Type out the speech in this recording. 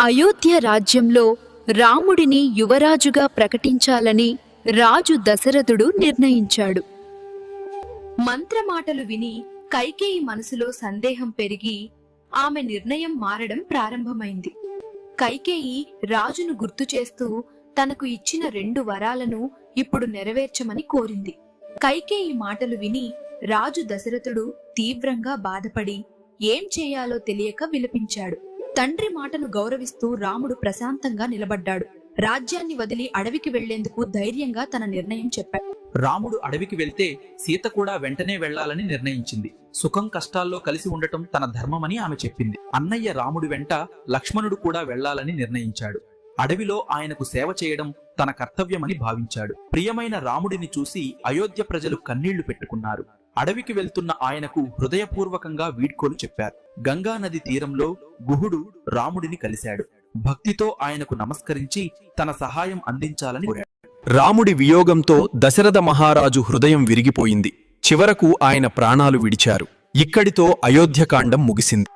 అయోధ్య రాజ్యంలో రాముడిని యువరాజుగా ప్రకటించాలని రాజు దశరథుడు నిర్ణయించాడు. మంత్రమాటలు విని కైకేయి మనసులో సందేహం పెరిగి ఆమె నిర్ణయం మారడం ప్రారంభమైంది. కైకేయి రాజును గుర్తు చేస్తూ తనకు ఇచ్చిన 2 వరాలను ఇప్పుడు నెరవేర్చమని కోరింది. కైకేయి మాటలు విని రాజు దశరథుడు తీవ్రంగా బాధపడి ఏం చేయాలో తెలియక విలపించాడు. తండ్రి మాటను గౌరవిస్తూ రాముడు ప్రశాంతంగా నిలబడ్డాడు. రాజ్యాన్ని వదిలి అడవికి వెళ్లేందుకు ధైర్యంగా తన నిర్ణయం చెప్పాడు. రాముడు అడవికి వెళ్తే సీత కూడా వెంటనే వెళ్లాలని నిర్ణయించింది. సుఖం కష్టాల్లో కలిసి ఉండటం తన ధర్మమని ఆమె చెప్పింది. అన్నయ్య రాముడి వెంట లక్ష్మణుడు కూడా వెళ్లాలని నిర్ణయించాడు. అడవిలో ఆయనకు సేవ చేయడం తన కర్తవ్యమని భావించాడు. ప్రియమైన రాముడిని చూసి అయోధ్య ప్రజలు కన్నీళ్లు పెట్టుకున్నారు. అడవికి వెళ్తున్న ఆయనకు హృదయపూర్వకంగా వీడ్కోలు చెప్పారు. గంగా నది తీరంలో గుహుడు రాముడిని కలిశాడు. భక్తితో ఆయనకు నమస్కరించి తన సహాయం అందించాలని కోరాడు. రాముడి వియోగంతో దశరథ మహారాజు హృదయం విరిగిపోయింది. చివరకు ఆయన ప్రాణాలు విడిచారు. ఇక్కడితో అయోధ్యకాండం ముగిసింది.